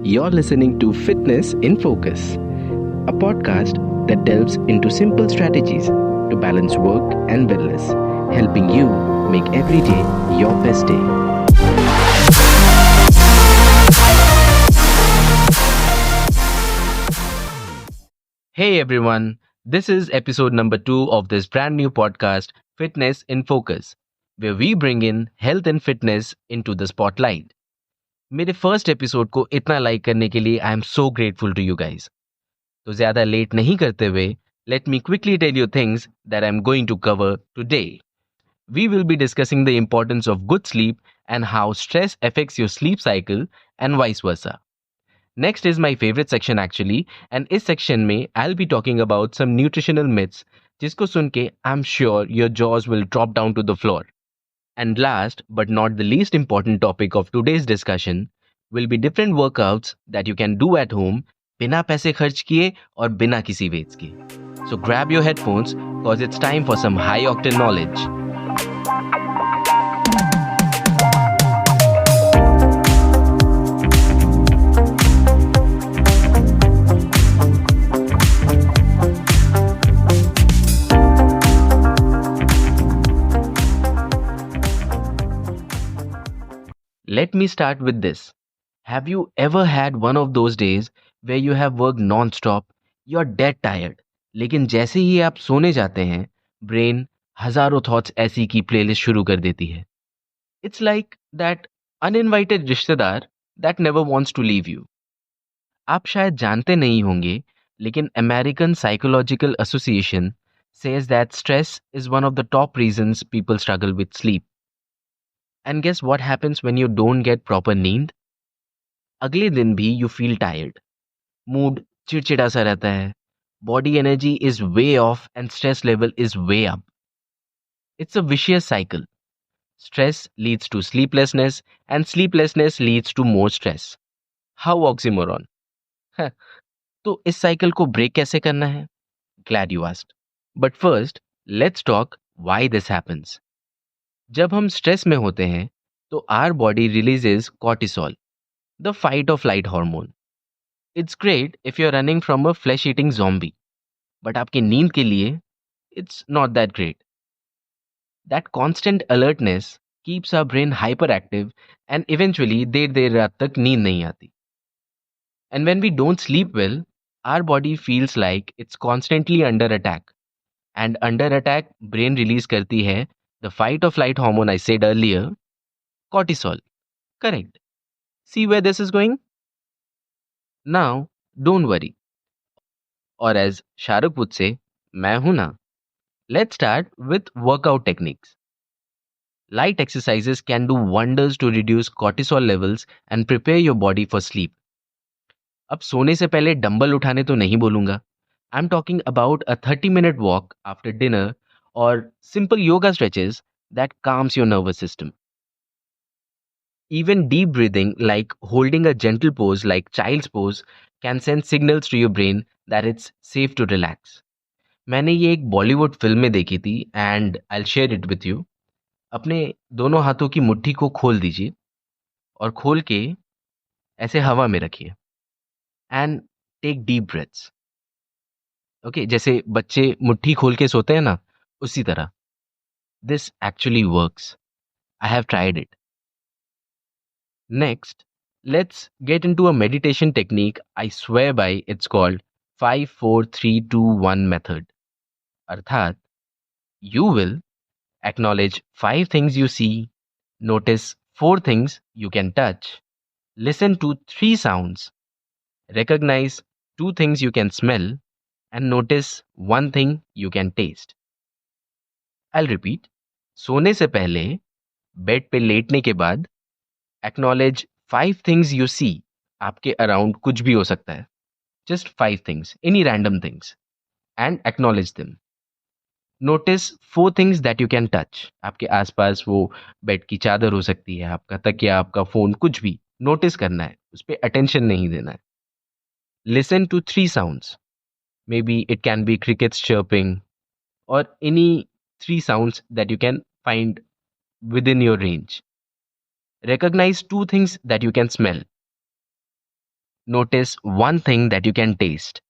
You're listening to Fitness in Focus, a podcast that delves into simple strategies to balance work and wellness, helping you make every day your best day. Hey everyone, this is episode number 2 of this brand new podcast, Fitness in Focus, where we bring in health and fitness into the spotlight. मेरे first episode को इतना like करने के लिए I am so grateful to you guys. तो ज्यादा late नहीं करते हुए let me quickly tell you things that I am going to cover today. We will be discussing the importance of good sleep and how stress affects your sleep cycle and vice versa. Next is my favorite section actually, and इस section में I'll be talking about some nutritional myths जिसको सुन के I'm sure your jaws will drop down to the floor. And last but not the least important topic of today's discussion will be different workouts that you can do at home बिना पैसे खर्च किए और बिना किसी weights के. So grab your headphones cause it's time for some high octane knowledge. Let me start with this. Have you ever had one of those days where you have worked non-stop, you're dead tired, लेकिन जैसे ही आप सोने जाते हैं, brain हजारों thoughts ऐसी की playlist शुरू कर देती है. It's like that uninvited रिश्तेदार that never wants to leave you. आप शायद जानते नहीं होंगे, लेकिन American Psychological Association says that stress is one of the top reasons people struggle with sleep. And guess what happens when you don't get proper नींद? अगले दिन भी you feel tired. मूड चिड़चिड़ा सा रहता है. Body energy is way off and stress level is way up. It's a vicious cycle. Stress leads to sleeplessness and sleeplessness leads to more stress. How oxymoron. Huh. तो इस cycle को break कैसे करना है? Glad you asked. But first, let's talk why this happens. जब हम stress में होते हैं तो our body releases cortisol, the fight or flight hormone. It's great if you're running from a flesh-eating zombie, but आपकी नींद के लिए it's not that great. That constant alertness keeps our brain hyperactive and eventually देर देर रात तक नींद नहीं आती. And when we don't sleep well, our body feels like it's constantly under attack. And under attack, brain release करती है the fight or flight hormone I said earlier, cortisol. Correct. See where this is going? Now, don't worry. Or as Shahrukh would say, मैं हूं ना. Let's start with workout techniques. Light exercises can do wonders to reduce cortisol levels and prepare your body for sleep. अब सोने से पहले dumbbell उठाने तो नहीं बोलूंगा. I'm talking about a 30-minute walk after dinner or simple yoga stretches that calms your nervous system. Even deep breathing, like holding a gentle pose like child's pose, can send signals to your brain that it's safe to relax. मैंने ये एक Bollywood film में देखी थी and I share it with you. अपने दोनों हाथों की मुट्ठी को खोल दीजिए और खोल के ऐसे हवा में रखिए and take deep breaths. Okay, जैसे बच्चे मुट्ठी खोल के सोते हैं ना, उसी तरह. This actually works. I have tried it. Next, let's get into a meditation technique I swear by. It's called 5-4-3-2-1 method. अर्थात, you will acknowledge 5 things you see, notice 4 things you can touch, listen to 3 sounds, recognize 2 things you can smell, and notice 1 thing you can taste. I'll repeat. सोने से पहले, bed पे लेटने के बाद, acknowledge 5 things you see. आपके around कुछ भी हो सकता है. Just 5 things, any random things, and acknowledge them. Notice 4 things that you can touch. आपके आसपास वो बेड की चादर हो सकती है, आपका तकिया, आपका फोन, कुछ भी नोटिस करना है, उस पर अटेंशन नहीं देना है. Listen to 3 sounds. Maybe it can be crickets chirping or any 3 sounds that you can find within your range. Recognize 2 things that you can smell. notice one thing that you can taste.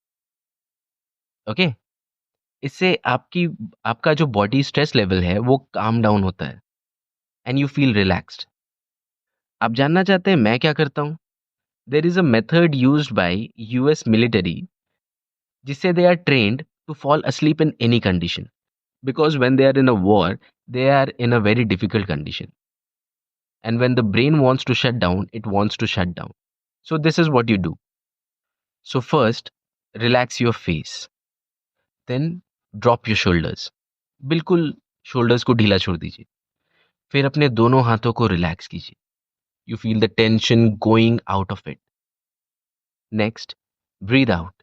Okay? इससे आपकी आपका जो body stress level है वो calm down होता है and you feel relaxed. आप जानना चाहते हैं मैं क्या करता हूँ? There is a method used by US military जिससे they are trained to fall asleep in any condition because when they are in a war they are in a very difficult condition, and when the brain wants to shut down it wants to shut down. So this is what you do. So first, relax your face, then drop your shoulders. बिल्कुल shoulders को ढीला छोड़ दीजिए. फिर अपने दोनों हाथों को रिलैक्स कीजिए. You feel the tension going out of it. Next, breathe out.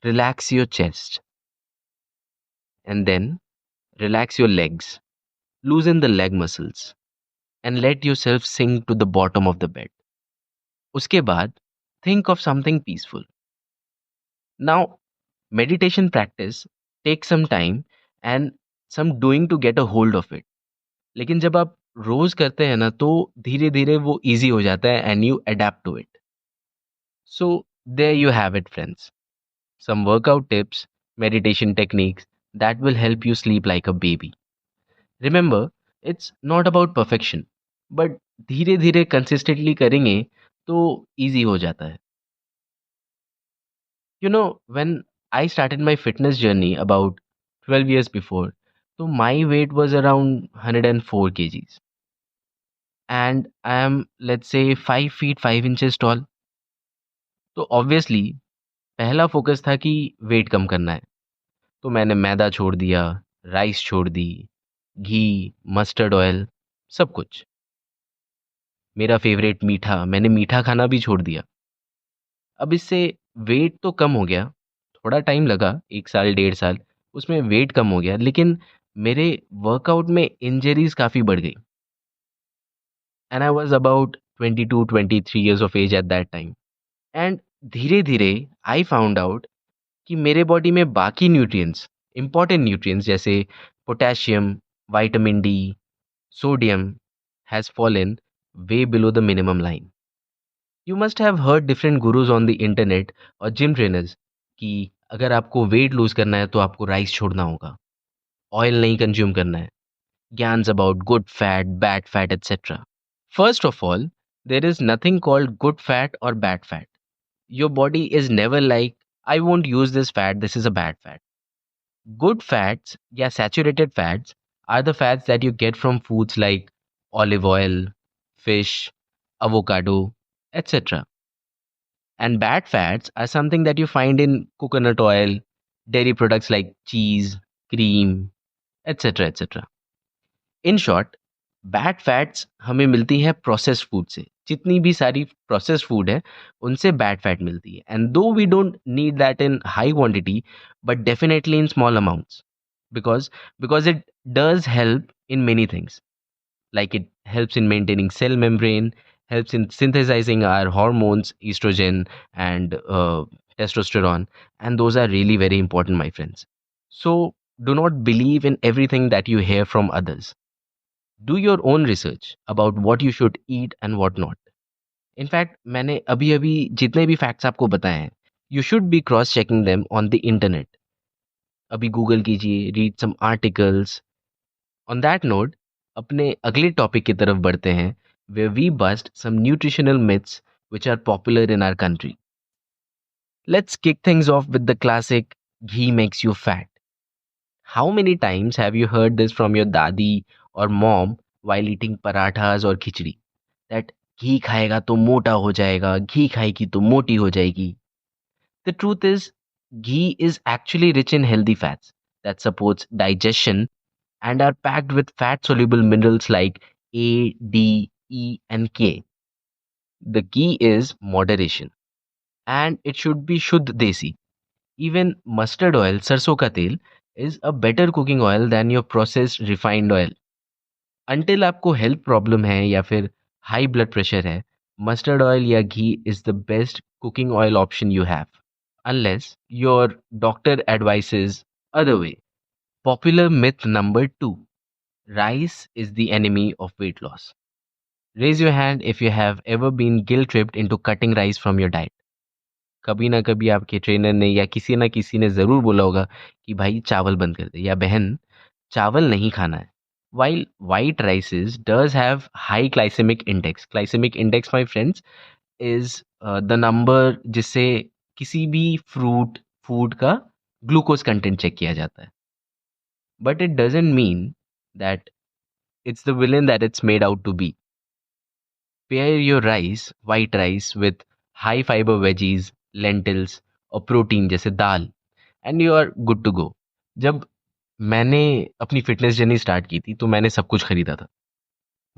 Relax your chest. And then relax your legs. Loosen the leg muscles. And let yourself sink to the bottom of the bed. उसके बाद think of something peaceful. Now, meditation practice takes some time and some doing to get a hold of it. लेकिन जब आप रोज करते हैं ना तो धीरे धीरे वो इजी हो जाता है and you adapt to it. So there you have it friends, some workout tips, meditation techniques that will help you sleep like a baby. Remember, it's not about perfection, but धीरे धीरे consistently करेंगे तो easy हो जाता है. You know, when I started my fitness journey about 12 years before, so my weight was around 104 kgs. And I am, let's say, 5 feet 5 inches tall. तो obviously पहला focus था कि वेट कम करना है. तो मैंने मैदा छोड़ दिया, राइस छोड़ दी, घी, मस्टर्ड ऑयल, सब कुछ. मेरा फेवरेट मीठा, मैंने मीठा खाना भी छोड़ दिया. अब इससे वेट तो कम हो गया. थोड़ा टाइम लगा, 1 साल, 1.5 साल, उसमें वेट कम हो गया, लेकिन मेरे वर्कआउट में इंजरीज़ काफ़ी बढ़ गई. And I was about 22-23 years of age at that time. And धीरे-धीरे आई फाउंड आउट कि मेरे बॉडी में बाकी न्यूट्रिएंट्स, इंपॉर्टेंट न्यूट्रिएंट्स जैसे potassium, vitamin D, sodium has fallen way below the minimum line. You must have heard different gurus on the internet और gym trainers कि अगर आपको वेट लूज करना है तो आपको राइस छोड़ना होगा, ऑयल नहीं कंज्यूम करना है, ज्ञान्स about good fat, bad fat etcetera. First of all, there is nothing called good fat और bad fat. Your body is never like I won't use this fat, this is a bad fat. Good fats या saturated fats are the fats that you get from foods like olive oil, fish, avocado, etc. And bad fats are something that you find in coconut oil, dairy products like cheese, cream, etc. etc. In short, bad fats हमें मिलती है processed food से. जितनी भी सारी processed food है उनसे bad fat मिलती है, and though we don't need that in high quantity, but definitely in small amounts, because it does help in many things, like it helps in maintaining cell membrane, helps in synthesizing our hormones estrogen and testosterone, and those are really very important, my friends. So do not believe in everything that you hear from others. Do your own research about what you should eat and what not. In fact मैंने अभी अभी जितने भी facts आपको बताए हैं, you should be cross checking them on the internet. अभी Google कीजिए, read some articles. On that note, अपने अगले टॉपिक की तरफ बढ़ते हैं, where we bust some nutritional myths which are popular in our country. Let's kick things off with the classic ghee makes you fat. How many times have you heard this from your dadi or mom while eating parathas or khichdi? That घी खाएगा तो मोटा हो जाएगा, घी खाएगी तो मोटी हो जाएगी. The truth is, ghee is actually rich in healthy fats that supports digestion and are packed with fat-soluble minerals like A, D, E, and K. The key is moderation, and it should be Shuddh Desi. Even mustard oil, sarson ka tel, is a better cooking oil than your processed refined oil. Until आपको health problem है या फिर high blood pressure है, mustard oil या ghee is the best cooking oil option you have, unless your doctor advises other way. Popular myth number 2: rice is the enemy of weight loss. Raise your hand if you have ever been guilt tripped into cutting rice from your diet. कभी ना कभी आपके trainer ने या किसी ना किसी ने ज़रूर बोला होगा कि भाई चावल बंद कर दे या बहन चावल नहीं खाना है. While white rices does have high glycemic index. Glycemic index, my friends, is the number जिससे किसी भी फ्रूट फूड का ग्लूकोज कंटेंट चेक किया जाता है. But it doesn't mean that it's the villain that it's made out to be. Pair your rice, white rice, with high fiber veggies, lentils और protein जैसे दाल and you are good to go. जब मैंने अपनी fitness journey start की थी तो मैंने सब कुछ खरीदा था.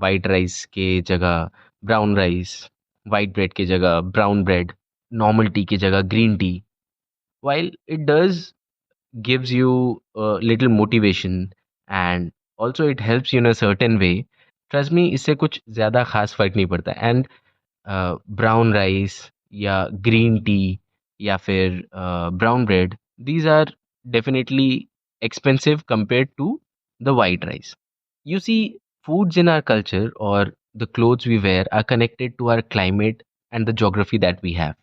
वाइट राइस के जगह ब्राउन राइस, वाइट ब्रेड की जगह ब्राउन ब्रेड, नॉर्मल टी की जगह green tea. While it does gives you a little motivation and also it helps you in a certain way, trust me इससे कुछ ज़्यादा खास फर्क नहीं पड़ता. एंड ब्राउन राइस या ग्रीन टी या फिर brown bread, these are definitely expensive compared to the white rice. You see, foods in our culture or the clothes we wear are connected to our climate and the geography that we have.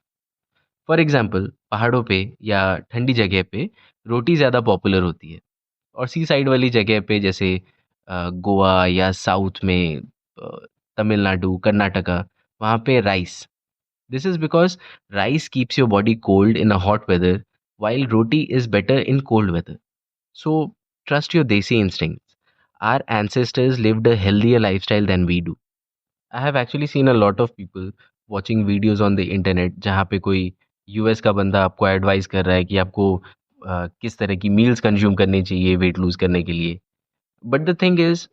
For example पहाड़ों पे या ठंडी जगह पे रोटी ज़्यादा popular होती है और सी साइड वाली जगह पे जैसे गोवा या साउथ में तमिलनाडु कर्नाटका वहाँ पे rice. This is because rice keeps your body cold in a hot weather while roti is better in cold weather. So trust your desi instincts. Our ancestors lived a healthier lifestyle than we do. I have actually seen a lot of people watching videos on the internet जहाँ पे कोई US का बंदा आपको advice कर रहा है कि आपको किस तरह की मील्स कंज्यूम करनी चाहिए वेट लूज करने के लिए. But the thing is,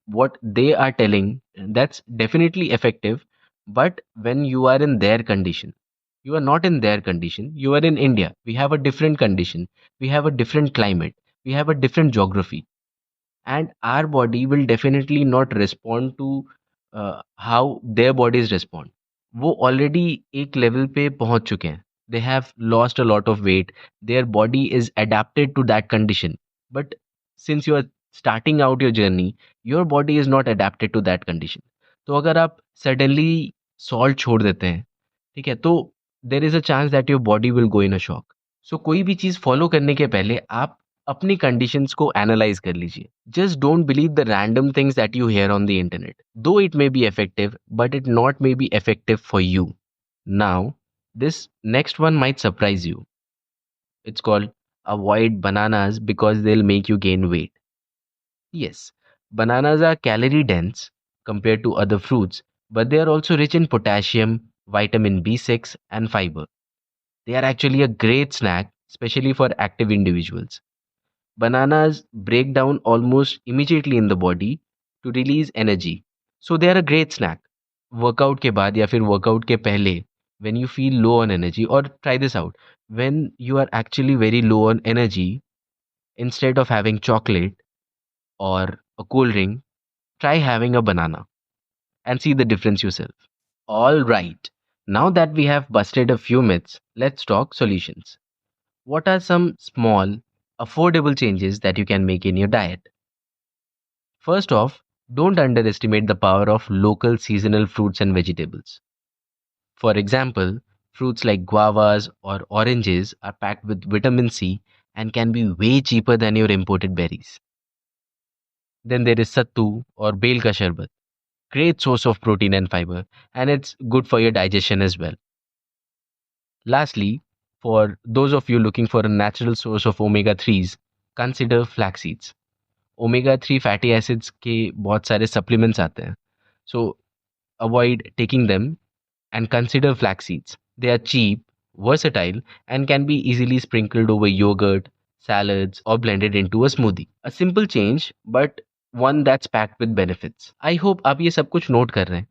what they are telling, that's definitely effective. But when you are in their condition, you are not in their condition. You are in India. We have a different condition. We have a different climate. We have a different geography. And our body will definitely not respond to how their bodies respond. वो already एक level पे पहुंच चुके हैं. They have lost a lot of weight. Their body is adapted to that condition. But since you are starting out your journey, your body is not adapted to that condition. तो अगर आप suddenly salt छोड़ देते हैं, ठीक है, तो there is a chance that your body will go in a shock. So कोई भी चीज़ फॉलो करने के पहले आप अपनी कंडीशंस को एनालाइज कर लीजिए. Just don't believe the random things that you hear on the internet. Though it may be effective but it not may be effective for you. Now this next one might surprise you. It's called avoid bananas because they will make you gain weight. Yes, bananas are calorie dense compared to other fruits, but they are also rich in potassium, vitamin B6, and fiber. They are actually a great snack, especially for active individuals. Bananas break down almost immediately in the body to release energy. So they are a great snack. Workout के बाद या फिर workout के पहले, when you feel low on energy, or try this out, when you are actually very low on energy, instead of having chocolate or a cool drink, try having a banana and see the difference yourself. All right. Now that we have busted a few myths, let's talk solutions. What are some small, affordable changes that you can make in your diet? First off, don't underestimate the power of local seasonal fruits and vegetables. For example, fruits like guavas or oranges are packed with vitamin C and can be way cheaper than your imported berries. Then there is sattu or bel ka sharbat, great source of protein and fiber, and it's good for your digestion as well. Lastly, for those of you looking for a natural source of omega 3s, consider flax seeds. Omega 3 fatty acids के बहुत सारे supplements आते हैं. So avoid taking them and consider flax seeds. They are cheap, versatile, and can be easily sprinkled over yogurt, salads, or blended into a smoothie. A simple change, but one that's packed with benefits. I hope आप ये सब कुछ note कर रहे हैं.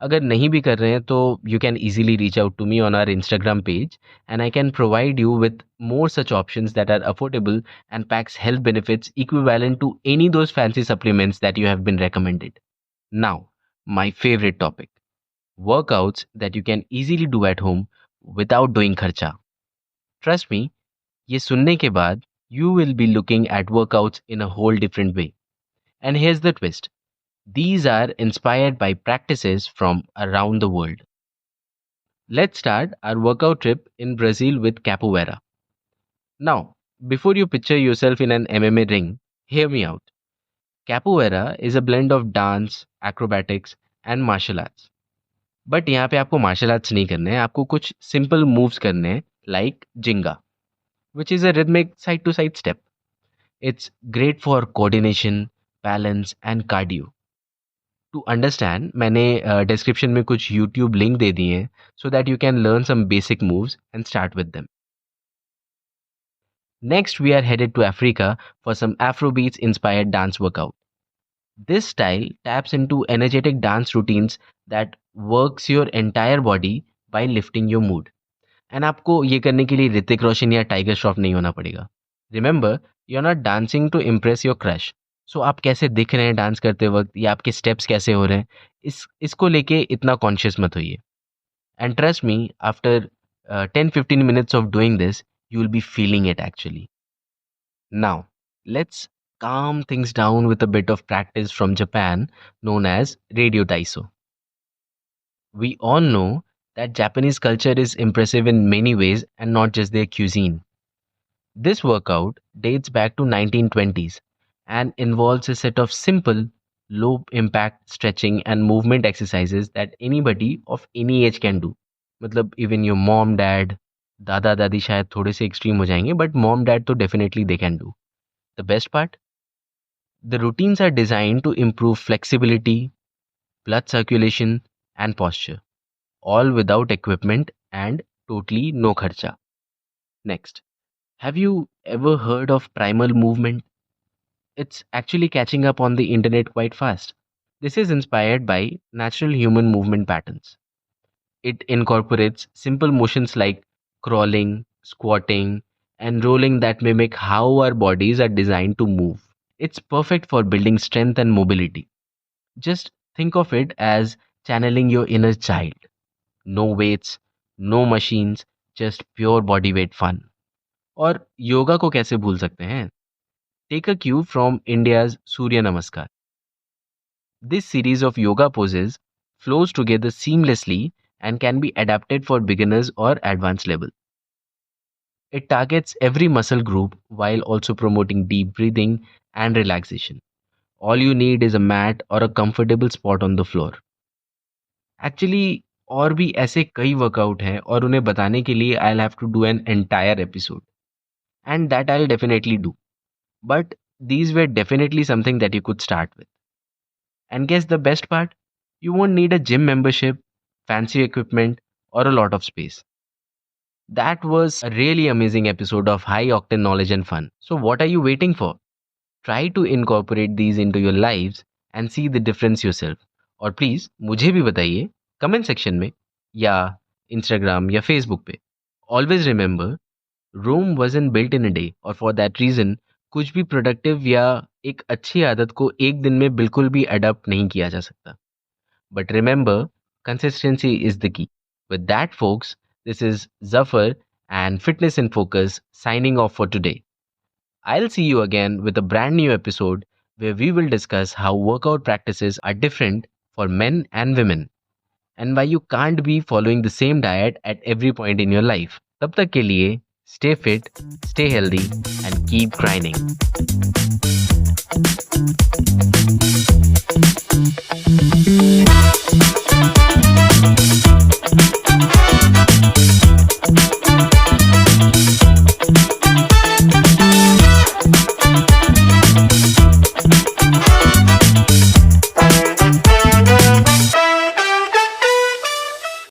अगर नहीं भी कर रहे हैं तो you can easily reach out to me on our Instagram page and I can provide you with more such options that are affordable and packs health benefits equivalent to any those fancy supplements that you have been recommended. Now, my favorite topic, workouts that you can easily do at home without doing kharcha. Trust me, ये सुनने के बाद you will be looking at workouts in a whole different way. And here's the twist. These are inspired by practices from around the world. Let's start our workout trip in Brazil with capoeira. Now, before you picture yourself in an MMA ring, hear me out. Capoeira is a blend of dance, acrobatics and martial arts. But यहाँ पे आपको martial arts नहीं करने हैं, आपको कुछ simple moves करने हैं लाइक जिंगा, which is a rhythmic side to side step. It's great for coordination, balance and cardio. To understand, मैंने डिस्क्रिप्शन में कुछ यूट्यूब लिंक दे दिए हैं so that you can learn some basic moves and start with them. Next, we are headed to Africa for some Afrobeats inspired dance workout. This style taps into energetic dance routines that works your entire body while lifting your mood. And आपको ये करने के लिए ऋतिक रोशन या tiger Shroff नहीं होना पड़ेगा. Remember, you are not dancing to impress your crush. So आप कैसे दिख रहे हैं डांस करते वक्त या आपके स्टेप्स कैसे हो रहे हैं, इसको लेके इतना कॉन्शियस मत होइए. And trust me, after 10-15 minutes of doing this, you will be feeling it actually. Now, let's calm things down with a bit of practice from Japan known as Radio Taiso. We all know that Japanese culture is impressive in many ways and not just their cuisine. This workout dates back to 1920s and involves a set of simple, low impact stretching and movement exercises that anybody of any age can do. मतलब even your mom, dad, दादा दादी शायद थोड़े से extreme हो जाएंगे, but mom dad तो definitely they can do. The best part, the routines are designed to improve flexibility, blood circulation and posture, all without equipment and totally no kharcha. Next, have you ever heard of primal movement? It's actually catching up on the internet quite fast. This is inspired by natural human movement patterns. It incorporates simple motions like crawling, squatting, and rolling that mimic how our bodies are designed to move. It's perfect for building strength and mobility. Just think of it as channeling your inner child. No weights, no machines, just pure body weight fun. और योगा को कैसे भूल सकते हैं? Take a cue from India's Surya Namaskar. This series of yoga poses flows together seamlessly and can be adapted for beginners or advanced level. It targets every muscle group while also promoting deep breathing and relaxation. All you need is a mat or a comfortable spot on the floor. Actually, और भी ऐसे कई workout हैं और उन्हें बताने के लिए I'll have to do an entire episode. And that I'll definitely do. But these were definitely something that you could start with. And guess the best part? You won't need a gym membership, fancy equipment, or a lot of space. That was a really amazing episode of high octane knowledge and fun. So, what are you waiting for? Try to incorporate these into your lives and see the difference yourself. और please मुझे भी बताइए comment section में या Instagram या Facebook पे. Always remember, Rome wasn't built in a day और for that reason कुछ भी प्रोडक्टिव या एक अच्छी आदत को एक दिन में बिल्कुल भी अडॉप्ट नहीं किया जा सकता. But remember, consistency is the key. With that folks, this is Zafar and Fitness in Focus signing off for today. I'll see you again with a brand new episode where we will discuss how workout practices are different for men and women and why you can't be following the same diet at every point in your life. तब तक के लिए stay fit, stay healthy and keep grinding.